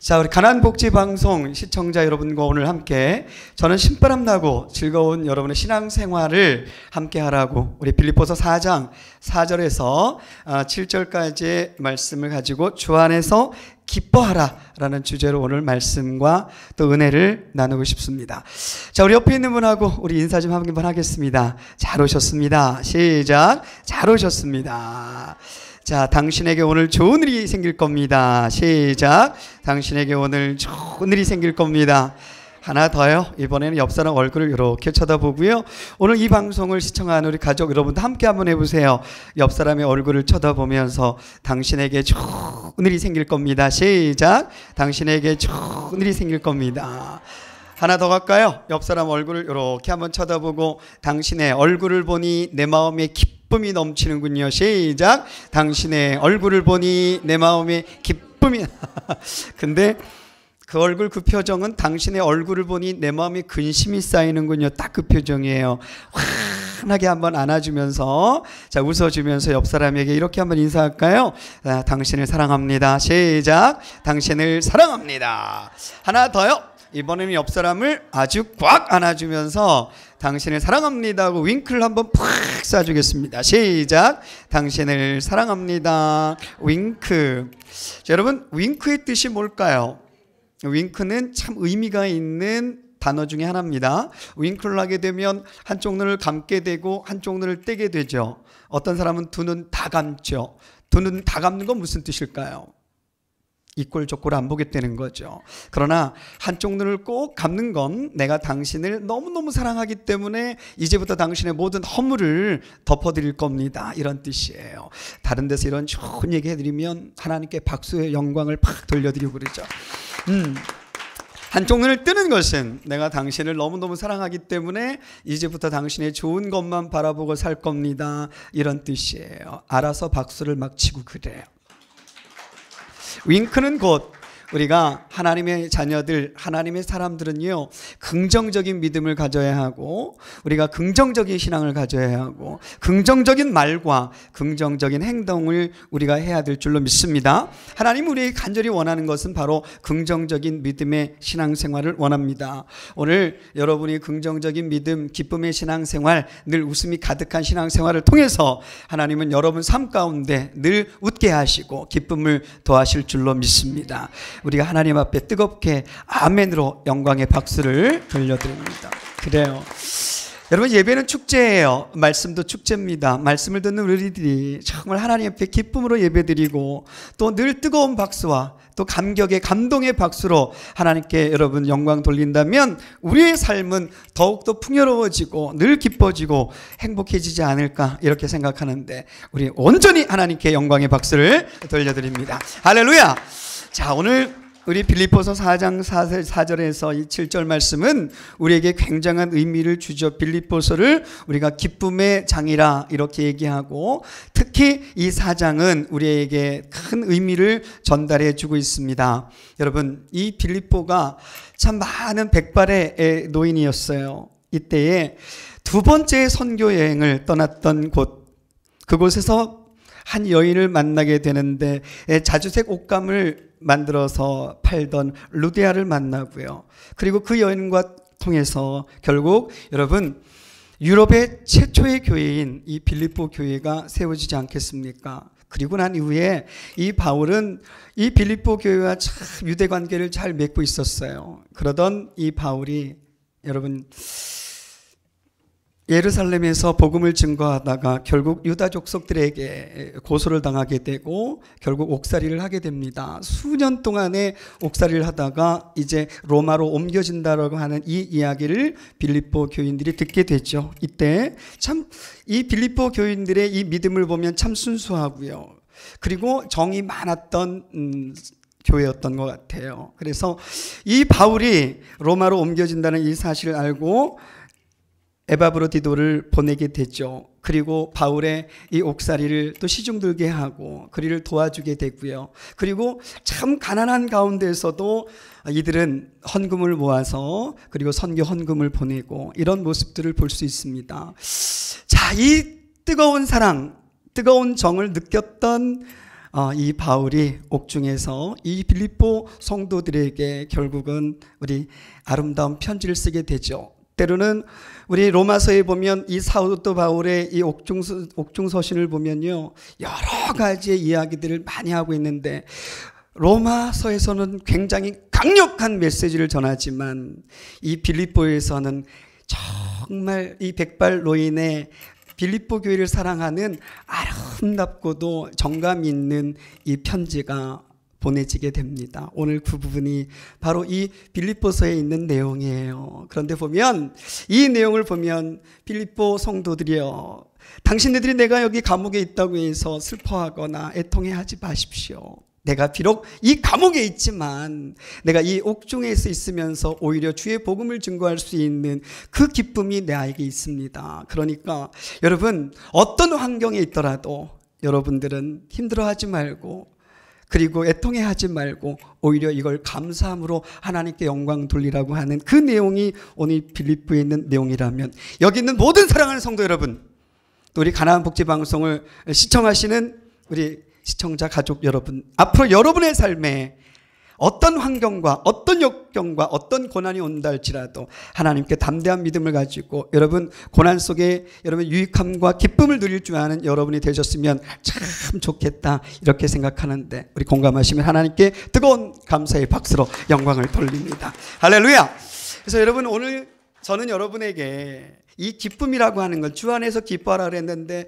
자, 우리 가난복지방송 시청자 여러분과 오늘 함께 저는 신바람 나고 즐거운 여러분의 신앙생활을 함께 하라고 우리 빌립보서 4장 4절에서 7절까지의 말씀을 가지고 주 안에서 기뻐하라 라는 주제로 오늘 말씀과 또 은혜를 나누고 싶습니다. 자, 우리 옆에 있는 분하고 우리 인사 좀 한번 하겠습니다. 잘 오셨습니다. 시작. 잘 오셨습니다. 자, 당신에게 오늘 좋은 일이 생길 겁니다. 시작. 당신에게 오늘 좋은 일이 생길 겁니다. 하나 더요. 이번에는 옆 사람 얼굴을 이렇게 쳐다보고요. 오늘 이 방송을 시청하는 우리 가족 여러분도 함께 한번 해보세요. 옆 사람의 얼굴을 쳐다보면서 당신에게 좋은 일이 생길 겁니다. 시작. 당신에게 좋은 일이 생길 겁니다. 하나 더 갈까요? 옆 사람 얼굴을 이렇게 한번 쳐다보고 당신의 얼굴을 보니 내 마음에 기쁨이 넘치는군요. 시작. 당신의 얼굴을 보니 내 마음에 기쁨이 근데 그 얼굴 그 표정은 당신의 얼굴을 보니 내 마음에 근심이 쌓이는군요. 딱 그 표정이에요. 환하게 한번 안아주면서 자 웃어주면서 옆 사람에게 이렇게 한번 인사할까요? 당신을 사랑합니다. 시작. 당신을 사랑합니다. 하나 더요. 이번에는 옆 사람을 아주 꽉 안아주면서 당신을 사랑합니다 하고 윙크를 한번 팍 쏴주겠습니다. 시작. 당신을 사랑합니다. 윙크. 자, 여러분 윙크의 뜻이 뭘까요? 윙크는 참 의미가 있는 단어 중에 하나입니다. 윙크를 하게 되면 한쪽 눈을 감게 되고 한쪽 눈을 떼게 되죠. 어떤 사람은 두 눈 다 감죠. 두 눈 다 감는 건 무슨 뜻일까요? 이꼴 저꼴 안 보겠다는 거죠. 그러나 한쪽 눈을 꼭 감는 건 내가 당신을 너무너무 사랑하기 때문에 이제부터 당신의 모든 허물을 덮어드릴 겁니다. 이런 뜻이에요. 다른 데서 이런 좋은 얘기 해드리면 하나님께 박수의 영광을 팍 돌려드리고 그러죠. 한쪽 눈을 뜨는 것은 내가 당신을 너무너무 사랑하기 때문에 이제부터 당신의 좋은 것만 바라보고 살 겁니다. 이런 뜻이에요. 알아서 박수를 막 치고 그래요. 윙크는 곧 우리가 하나님의 자녀들, 하나님의 사람들은요 긍정적인 믿음을 가져야 하고 우리가 긍정적인 신앙을 가져야 하고 긍정적인 말과 긍정적인 행동을 우리가 해야 될 줄로 믿습니다. 하나님 우리에게 간절히 원하는 것은 바로 긍정적인 믿음의 신앙생활을 원합니다. 오늘 여러분이 긍정적인 믿음, 기쁨의 신앙생활, 늘 웃음이 가득한 신앙생활을 통해서 하나님은 여러분 삶 가운데 늘 웃게 하시고 기쁨을 더하실 줄로 믿습니다. 우리가 하나님 앞에 뜨겁게 아멘으로 영광의 박수를 돌려드립니다. 그래요. 여러분 예배는 축제예요. 말씀도 축제입니다. 말씀을 듣는 우리들이 정말 하나님 앞에 기쁨으로 예배드리고 또 늘 뜨거운 박수와 또 감격의 감동의 박수로 하나님께 여러분 영광 돌린다면 우리의 삶은 더욱더 풍요로워지고 늘 기뻐지고 행복해지지 않을까 이렇게 생각하는데 우리 온전히 하나님께 영광의 박수를 돌려드립니다. 할렐루야. 자, 오늘 우리 빌립보서 4장 4절에서 이 7절 말씀은 우리에게 굉장한 의미를 주죠. 빌립보서를 우리가 기쁨의 장이라 이렇게 얘기하고 특히 이 4장은 우리에게 큰 의미를 전달해 주고 있습니다. 여러분 이 빌립보가 참 많은 백발의 노인이었어요. 이때에 두 번째 선교 여행을 떠났던 곳, 그곳에서 한 여인을 만나게 되는데 자주색 옷감을 만들어서 팔던 루디아를 만나고요. 그리고 그 여인과 통해서 결국 여러분 유럽의 최초의 교회인 이 빌립보 교회가 세워지지 않겠습니까? 그리고 난 이후에 이 바울은 이 빌립보 교회와 참 유대 관계를 잘 맺고 있었어요. 그러던 이 바울이 여러분 예루살렘에서 복음을 증거하다가 결국 유다 족속들에게 고소를 당하게 되고 결국 옥살이를 하게 됩니다. 수년 동안의 옥살이를 하다가 이제 로마로 옮겨진다라고 하는 이 이야기를 빌립보 교인들이 듣게 되죠. 이때 참 이 빌립보 교인들의 이 믿음을 보면 참 순수하고요. 그리고 정이 많았던 교회였던 것 같아요. 그래서 이 바울이 로마로 옮겨진다는 이 사실을 알고 에바브로디도를 보내게 됐죠. 그리고 바울의 이 옥살이를 또 시중들게 하고 그리를 도와주게 됐고요. 그리고 참 가난한 가운데서도 이들은 헌금을 모아서 그리고 선교 헌금을 보내고 이런 모습들을 볼 수 있습니다. 자, 이 뜨거운 사랑, 뜨거운 정을 느꼈던 이 바울이 옥중에서 이 빌립보 성도들에게 결국은 우리 아름다운 편지를 쓰게 되죠. 때로는 우리 로마서에 보면 이 사도 바울의 이 옥중 서신을 보면요, 여러 가지의 이야기들을 많이 하고 있는데 로마서에서는 굉장히 강력한 메시지를 전하지만 이 빌립보에서는 정말 이 백발 노인의 빌립보 교회를 사랑하는 아름답고도 정감 있는 이 편지가 보내지게 됩니다. 오늘 그 부분이 바로 이 빌립보서에 있는 내용이에요. 그런데 보면 이 내용을 보면 빌립보 성도들이여, 당신네들이 내가 여기 감옥에 있다고 해서 슬퍼하거나 애통해하지 마십시오. 내가 비록 이 감옥에 있지만 내가 이 옥중에서 있으면서 오히려 주의 복음을 증거할 수 있는 그 기쁨이 내 안에 있습니다. 그러니까 여러분, 어떤 환경에 있더라도 여러분들은 힘들어하지 말고, 그리고 애통해하지 말고 오히려 이걸 감사함으로 하나님께 영광 돌리라고 하는 그 내용이 오늘 빌립보에 있는 내용이라면, 여기 있는 모든 사랑하는 성도 여러분, 또 우리 가나안 복지 방송을 시청하시는 우리 시청자 가족 여러분, 앞으로 여러분의 삶에 어떤 환경과 어떤 역경과 어떤 고난이 온다 할지라도 하나님께 담대한 믿음을 가지고 여러분 고난 속에 여러분 유익함과 기쁨을 누릴 줄 아는 여러분이 되셨으면 참 좋겠다, 이렇게 생각하는데, 우리 공감하시면 하나님께 뜨거운 감사의 박수로 영광을 돌립니다. 할렐루야. 그래서 여러분, 오늘 저는 여러분에게 이 기쁨이라고 하는 건 주 안에서 기뻐하라 그랬는데,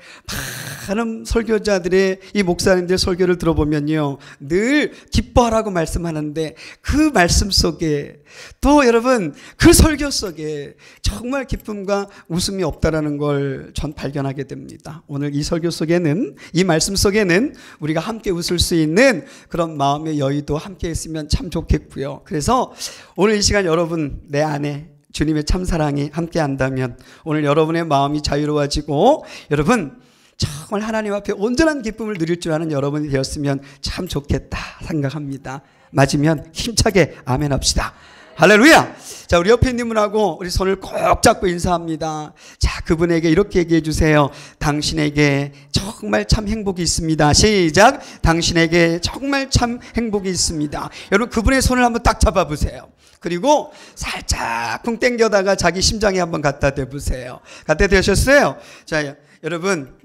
많은 설교자들의 이 목사님들 설교를 들어보면요, 늘 기뻐하라고 말씀하는데 그 말씀 속에 또 여러분 그 설교 속에 정말 기쁨과 웃음이 없다라는 걸 전 발견하게 됩니다. 오늘 이 설교 속에는, 이 말씀 속에는 우리가 함께 웃을 수 있는 그런 마음의 여유도 함께 있으면 참 좋겠고요. 그래서 오늘 이 시간 여러분 내 안에 주님의 참사랑이 함께 한다면 오늘 여러분의 마음이 자유로워지고 여러분 정말 하나님 앞에 온전한 기쁨을 누릴 줄 아는 여러분이 되었으면 참 좋겠다 생각합니다. 맞으면 힘차게 아멘 합시다. 할렐루야. 자, 우리 옆에 있는 분하고 우리 손을 꼭 잡고 인사합니다. 자, 그분에게 이렇게 얘기해 주세요. 당신에게 정말 참 행복이 있습니다. 시작. 당신에게 정말 참 행복이 있습니다. 여러분 그분의 손을 한번 딱 잡아보세요. 그리고 살짝 쿵 땡겨다가 자기 심장에 한번 갖다 대보세요. 갖다 대셨어요? 자, 여러분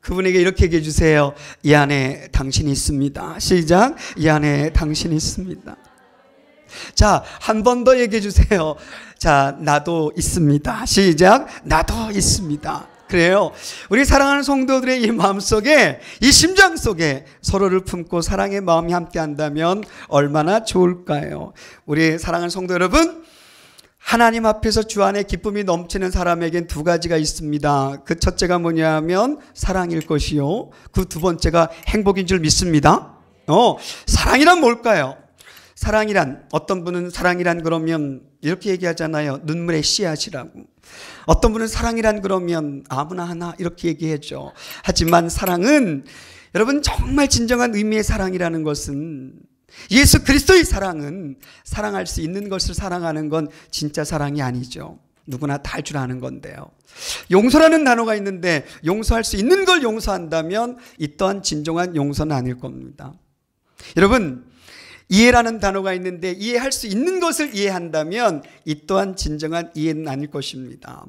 그분에게 이렇게 얘기해 주세요. 이 안에 당신이 있습니다. 시작. 이 안에 당신이 있습니다. 자, 한 번 더 얘기해 주세요. 자, 나도 있습니다. 시작. 나도 있습니다. 그래요. 우리 사랑하는 성도들의 이 마음속에, 이 심장 속에 서로를 품고 사랑의 마음이 함께 한다면 얼마나 좋을까요? 우리 사랑하는 성도 여러분, 하나님 앞에서 주 안에 기쁨이 넘치는 사람에겐 두 가지가 있습니다. 그 첫째가 뭐냐면 사랑일 것이요, 그 두 번째가 행복인 줄 믿습니다. 사랑이란 뭘까요? 사랑이란, 어떤 분은 사랑이란 그러면 이렇게 얘기하잖아요. 눈물의 씨앗이라고. 어떤 분은 사랑이란 그러면 아무나 하나 이렇게 얘기하죠. 하지만 사랑은, 여러분 정말 진정한 의미의 사랑이라는 것은, 예수 그리스도의 사랑은 사랑할 수 있는 것을 사랑하는 건 진짜 사랑이 아니죠. 누구나 다 할 줄 아는 건데요. 용서라는 단어가 있는데 용서할 수 있는 걸 용서한다면 이 또한 진정한 용서는 아닐 겁니다. 여러분, 이해라는 단어가 있는데 이해할 수 있는 것을 이해한다면 이 또한 진정한 이해는 아닐 것입니다.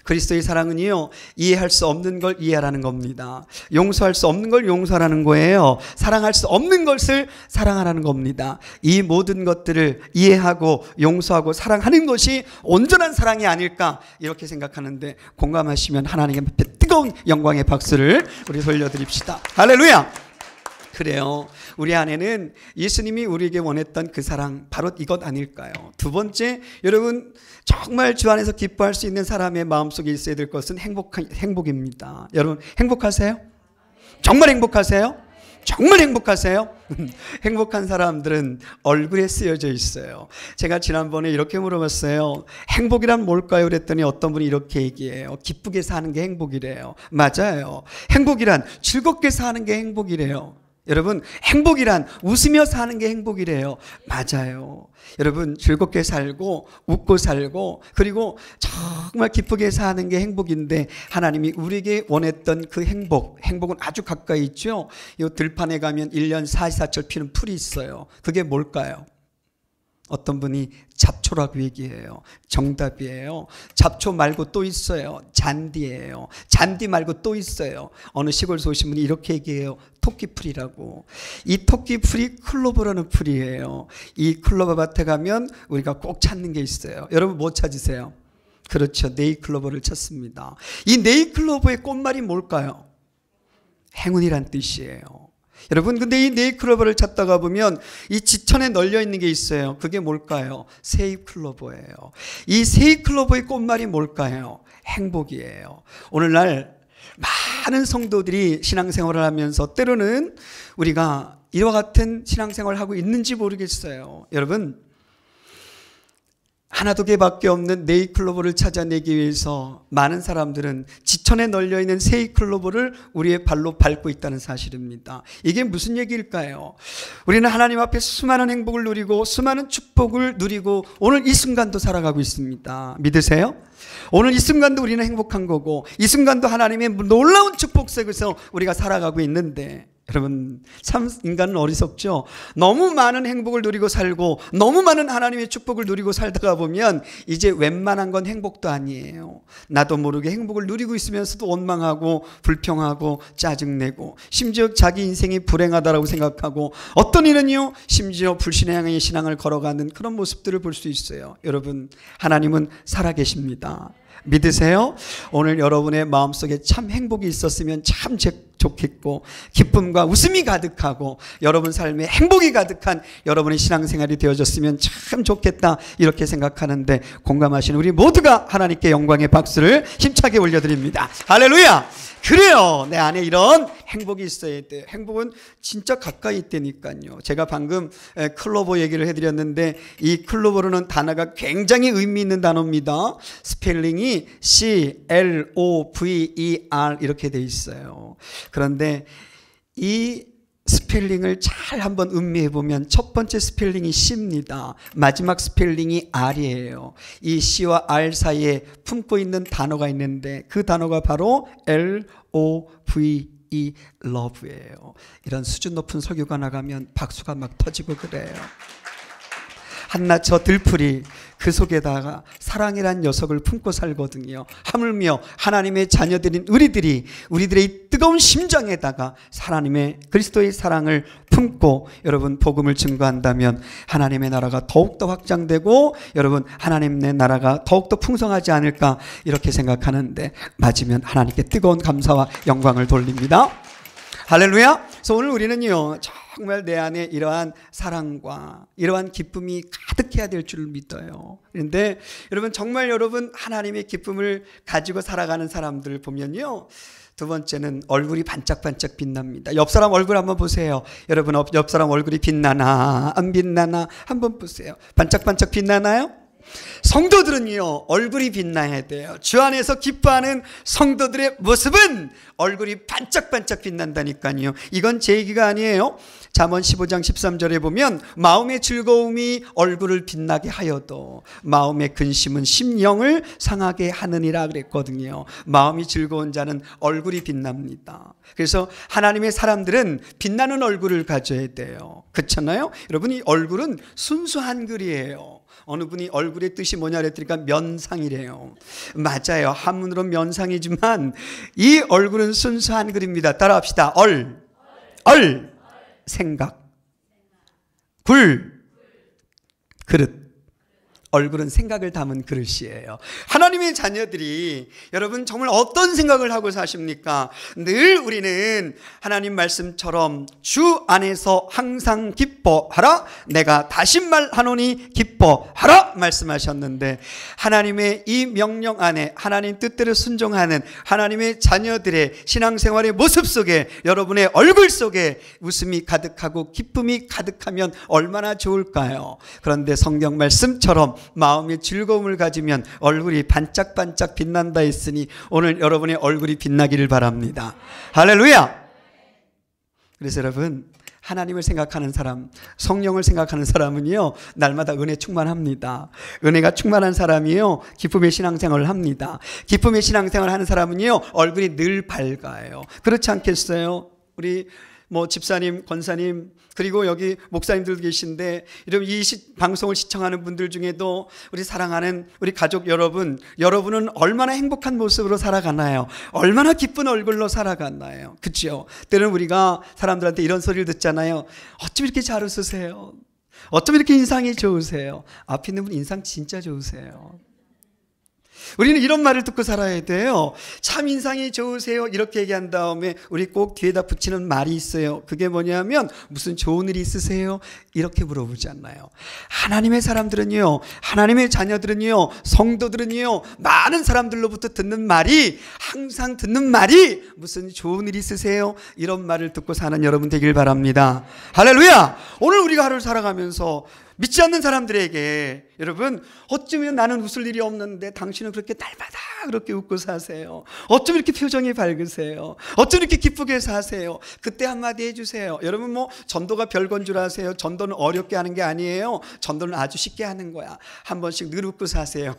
그리스도의 사랑은요, 이해할 수 없는 걸 이해하라는 겁니다. 용서할 수 없는 걸 용서하라는 거예요. 사랑할 수 없는 것을 사랑하라는 겁니다. 이 모든 것들을 이해하고 용서하고 사랑하는 것이 온전한 사랑이 아닐까, 이렇게 생각하는데 공감하시면 하나님께 뜨거운 영광의 박수를 우리 돌려드립시다. 할렐루야. 그래요. 우리 안에는 예수님이 우리에게 원했던 그 사랑, 바로 이것 아닐까요? 두 번째, 여러분 정말 주 안에서 기뻐할 수 있는 사람의 마음속에 있어야 될 것은 행복입니다. 여러분 행복하세요? 정말 행복하세요? 정말 행복하세요? 행복한 사람들은 얼굴에 쓰여져 있어요. 제가 지난번에 이렇게 물어봤어요. 행복이란 뭘까요? 그랬더니 어떤 분이 이렇게 얘기해요. 기쁘게 사는 게 행복이래요. 맞아요. 행복이란 즐겁게 사는 게 행복이래요. 여러분, 행복이란 웃으며 사는 게 행복이래요. 맞아요. 여러분, 즐겁게 살고 웃고 살고 그리고 정말 기쁘게 사는 게 행복인데, 하나님이 우리에게 원했던 그 행복은 아주 가까이 있죠. 이 들판에 가면 1년 사시사철 피는 풀이 있어요. 그게 뭘까요? 어떤 분이 잡초라고 얘기해요. 정답이에요. 잡초 말고 또 있어요. 잔디예요. 잔디 말고 또 있어요. 어느 시골에서 오신 분이 이렇게 얘기해요. 토끼풀이라고. 이 토끼풀이 클로버라는 풀이에요. 이 클로버 밭에 가면 우리가 꼭 찾는 게 있어요. 여러분 뭐 찾으세요? 그렇죠. 네이클로버를 찾습니다. 이 네이클로버의 꽃말이 뭘까요? 행운이란 뜻이에요. 여러분, 근데 이 네이클로버를 찾다가 보면 이 지천에 널려 있는 게 있어요. 그게 뭘까요? 세이클로버예요. 이 세이클로버의 꽃말이 뭘까요? 행복이에요. 오늘날 많은 성도들이 신앙생활을 하면서 때로는 우리가 이와 같은 신앙생활을 하고 있는지 모르겠어요. 여러분, 하나 두 개밖에 없는 네이클로버를 찾아내기 위해서 많은 사람들은 지천에 널려있는 세이클로버를 우리의 발로 밟고 있다는 사실입니다. 이게 무슨 얘기일까요? 우리는 하나님 앞에 수많은 행복을 누리고 수많은 축복을 누리고 오늘 이 순간도 살아가고 있습니다. 믿으세요? 오늘 이 순간도 우리는 행복한 거고 이 순간도 하나님의 놀라운 축복 속에서 우리가 살아가고 있는데, 여러분, 참 인간은 어리석죠. 너무 많은 행복을 누리고 살고 너무 많은 하나님의 축복을 누리고 살다가 보면 이제 웬만한 건 행복도 아니에요. 나도 모르게 행복을 누리고 있으면서도 원망하고 불평하고 짜증내고 심지어 자기 인생이 불행하다라고 생각하고 어떤 이는요 심지어 불신의 향해 신앙을 걸어가는 그런 모습들을 볼 수 있어요. 여러분, 하나님은 살아계십니다. 믿으세요? 오늘 여러분의 마음속에 참 행복이 있었으면 참 좋겠고 기쁨과 웃음이 가득하고 여러분 삶에 행복이 가득한 여러분의 신앙생활이 되어졌으면 참 좋겠다, 이렇게 생각하는데 공감하시는 우리 모두가 하나님께 영광의 박수를 힘차게 올려드립니다. 할렐루야! 그래요. 내 안에 이런 행복이 있어야 돼요. 행복은 진짜 가까이 있다니까요. 제가 방금 클로버 얘기를 해드렸는데 이 클로버라는 단어가 굉장히 의미 있는 단어입니다. 스펠링이 C-L-O-V-E-R 이렇게 돼 있어요. 그런데 이 스펠링을 잘 한번 음미해 보면 첫 번째 스펠링이 C입니다. 마지막 스펠링이 R이에요. 이 C와 R 사이에 품고 있는 단어가 있는데 그 단어가 바로 L-O-V-E, love예요. 이런 수준 높은 설교가 나가면 박수가 막 터지고 그래요. 한낱 저 들풀이 그 속에다가 사랑이란 녀석을 품고 살거든요. 하물며 하나님의 자녀들인 우리들의 이 뜨거운 심장에다가 하나님의 그리스도의 사랑을 품고 여러분 복음을 증거한다면 하나님의 나라가 더욱더 확장되고 여러분 하나님의 나라가 더욱더 풍성하지 않을까, 이렇게 생각하는데 맞으면 하나님께 뜨거운 감사와 영광을 돌립니다. 할렐루야. 그래서 오늘 우리는요 정말 내 안에 이러한 사랑과 이러한 기쁨이 가득해야 될 줄 믿어요. 그런데 여러분 정말 여러분 하나님의 기쁨을 가지고 살아가는 사람들 보면요, 두 번째는 얼굴이 반짝반짝 빛납니다. 옆 사람 얼굴 한번 보세요. 여러분 옆 사람 얼굴이 빛나나 안 빛나나 한번 보세요. 반짝반짝 빛나나요? 성도들은요 얼굴이 빛나야 돼요. 주 안에서 기뻐하는 성도들의 모습은 얼굴이 반짝반짝 빛난다니까요. 이건 제 얘기가 아니에요. 잠언 15장 13절에 보면 마음의 즐거움이 얼굴을 빛나게 하여도 마음의 근심은 심령을 상하게 하느니라 그랬거든요. 마음이 즐거운 자는 얼굴이 빛납니다. 그래서 하나님의 사람들은 빛나는 얼굴을 가져야 돼요. 그렇잖아요. 여러분, 이 얼굴은 순수한 글이에요. 어느 분이 얼굴의 뜻이 뭐냐 그랬더니까 면상이래요. 맞아요. 한문으로 면상이지만 이 얼굴은 순수한 글입니다. 따라합시다. 생각, 그릇. 얼굴은 생각을 담은 그릇이에요. 하나님의 자녀들이 여러분 정말 어떤 생각을 하고 사십니까? 늘 우리는 하나님 말씀처럼 주 안에서 항상 기뻐하라, 내가 다시 말하노니 기뻐하라 말씀하셨는데, 하나님의 이 명령 안에 하나님 뜻대로 순종하는 하나님의 자녀들의 신앙생활의 모습 속에 여러분의 얼굴 속에 웃음이 가득하고 기쁨이 가득하면 얼마나 좋을까요? 그런데 성경 말씀처럼 마음의 즐거움을 가지면 얼굴이 반짝반짝 빛난다 했으니 오늘 여러분의 얼굴이 빛나기를 바랍니다. 할렐루야. 그래서 여러분, 하나님을 생각하는 사람, 성령을 생각하는 사람은요, 날마다 은혜 충만합니다. 은혜가 충만한 사람이요, 기쁨의 신앙생활을 합니다. 기쁨의 신앙생활을 하는 사람은요, 얼굴이 늘 밝아요. 그렇지 않겠어요? 우리 집사님, 권사님, 그리고 여기 목사님들도 계신데, 여러분 이 방송을 시청하는 분들 중에도 우리 사랑하는 우리 가족 여러분, 여러분은 얼마나 행복한 모습으로 살아가나요? 얼마나 기쁜 얼굴로 살아가나요? 그렇죠? 때로는 우리가 사람들한테 이런 소리를 듣잖아요. 어쩜 이렇게 잘 웃으세요? 어쩜 이렇게 인상이 좋으세요? 앞에 있는 분 인상 진짜 좋으세요. 우리는 이런 말을 듣고 살아야 돼요. 참 인상이 좋으세요. 이렇게 얘기한 다음에 우리 꼭 뒤에다 붙이는 말이 있어요. 그게 뭐냐면 무슨 좋은 일이 있으세요? 이렇게 물어보지 않나요? 하나님의 사람들은요, 하나님의 자녀들은요, 성도들은요, 많은 사람들로부터 듣는 말이, 항상 듣는 말이 무슨 좋은 일 있으세요? 이런 말을 듣고 사는 여러분 되길 바랍니다. 할렐루야! 오늘 우리가 하루를 살아가면서 믿지 않는 사람들에게, 여러분 어쩌면 나는 웃을 일이 없는데 당신은 그렇게 날마다 그렇게 웃고 사세요. 어쩜 이렇게 표정이 밝으세요? 어쩜 이렇게 기쁘게 사세요? 그때 한마디 해주세요. 여러분 전도가 별건 줄 아세요? 전도는 어렵게 하는 게 아니에요. 전도는 아주 쉽게 하는 거야. 한 번씩 늘 웃고 사세요.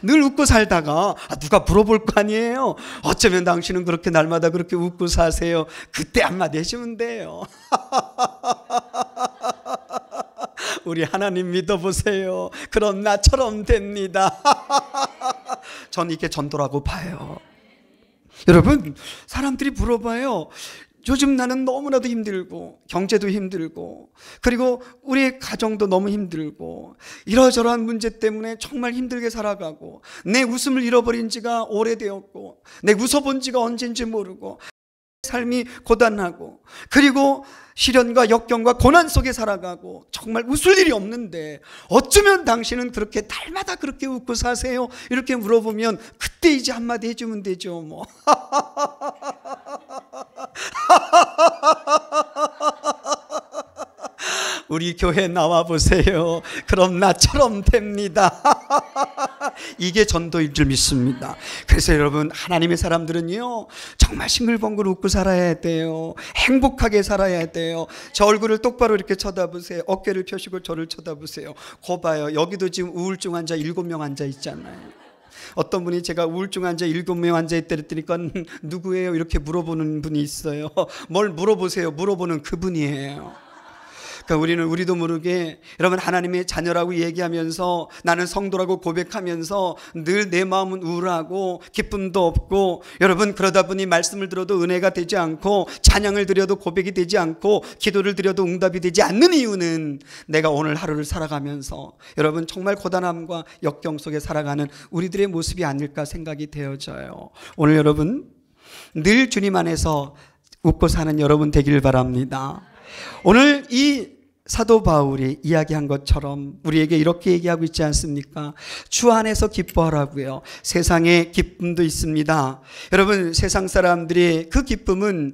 늘 웃고 살다가 누가 물어볼 거 아니에요. 어쩌면 당신은 그렇게 날마다 그렇게 웃고 사세요. 그때 한마디 해주면 돼요. 우리 하나님 믿어보세요. 그럼 나처럼 됩니다. 전 이게 전도라고 봐요. 여러분, 사람들이 물어봐요. 요즘 나는 너무나도 힘들고, 경제도 힘들고, 그리고 우리 가정도 너무 힘들고, 이러저러한 문제 때문에 정말 힘들게 살아가고, 내 웃음을 잃어버린 지가 오래되었고, 내 웃어본 지가 언젠지 모르고, 삶이 고단하고, 그리고 시련과 역경과 고난 속에 살아가고 정말 웃을 일이 없는데 어쩌면 당신은 그렇게 날마다 그렇게 웃고 사세요? 이렇게 물어보면 그때 이제 한마디 해주면 되죠. 우리 교회 나와보세요. 그럼 나처럼 됩니다. 이게 전도일 줄 믿습니다. 그래서 여러분, 하나님의 사람들은요, 정말 싱글벙글 웃고 살아야 돼요. 행복하게 살아야 돼요. 저 얼굴을 똑바로 이렇게 쳐다보세요. 어깨를 펴시고 저를 쳐다보세요. 거 봐요. 여기도 지금 우울증 환자 7명 앉아 있잖아요. 어떤 분이 제가 우울증 환자 7명 앉아있다 그랬더니까 누구예요? 이렇게 물어보는 분이 있어요. 뭘 물어보세요? 물어보는 그분이에요. 그러니까 우리도 모르게 여러분 하나님의 자녀라고 얘기하면서 나는 성도라고 고백하면서 늘 내 마음은 우울하고 기쁨도 없고, 여러분 그러다 보니 말씀을 들어도 은혜가 되지 않고 찬양을 드려도 고백이 되지 않고 기도를 드려도 응답이 되지 않는 이유는 내가 오늘 하루를 살아가면서 여러분 정말 고단함과 역경 속에 살아가는 우리들의 모습이 아닐까 생각이 되어져요. 오늘 여러분 늘 주님 안에서 웃고 사는 여러분 되길 바랍니다. 오늘 이 사도 바울이 이야기한 것처럼 우리에게 이렇게 얘기하고 있지 않습니까? 주 안에서 기뻐하라고요. 세상에 기쁨도 있습니다. 여러분 세상 사람들이 그 기쁨은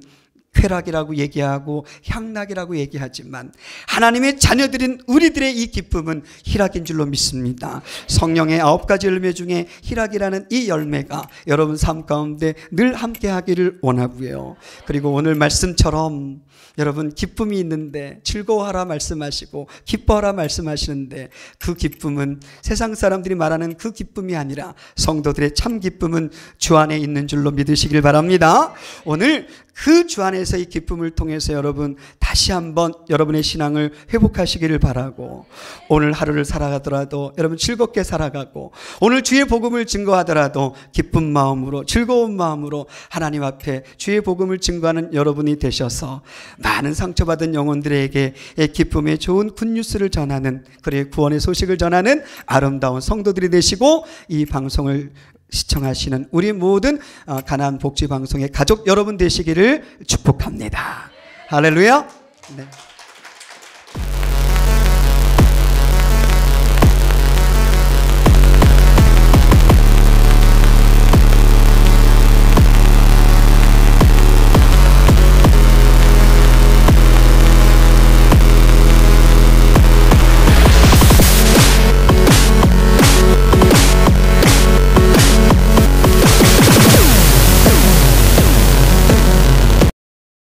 쾌락이라고 얘기하고 향락이라고 얘기하지만 하나님의 자녀들인 우리들의 이 기쁨은 희락인 줄로 믿습니다. 성령의 9가지 열매 중에 희락이라는 이 열매가 여러분 삶 가운데 늘 함께 하기를 원하고요. 그리고 오늘 말씀처럼 여러분 기쁨이 있는데 즐거워하라 말씀하시고 기뻐하라 말씀하시는데 그 기쁨은 세상 사람들이 말하는 그 기쁨이 아니라 성도들의 참 기쁨은 주 안에 있는 줄로 믿으시길 바랍니다. 오늘 그 주 안에서 이 기쁨을 통해서 여러분 다시 한번 여러분의 신앙을 회복하시기를 바라고, 오늘 하루를 살아가더라도 여러분 즐겁게 살아가고, 오늘 주의 복음을 증거하더라도 기쁜 마음으로 즐거운 마음으로 하나님 앞에 주의 복음을 증거하는 여러분이 되셔서 많은 상처받은 영혼들에게 기쁨의 좋은 굿뉴스를 전하는, 그의 구원의 소식을 전하는 아름다운 성도들이 되시고, 이 방송을 시청하시는 우리 모든 가나안 복지 방송의 가족 여러분 되시기를 축복합니다. 할렐루야. 네.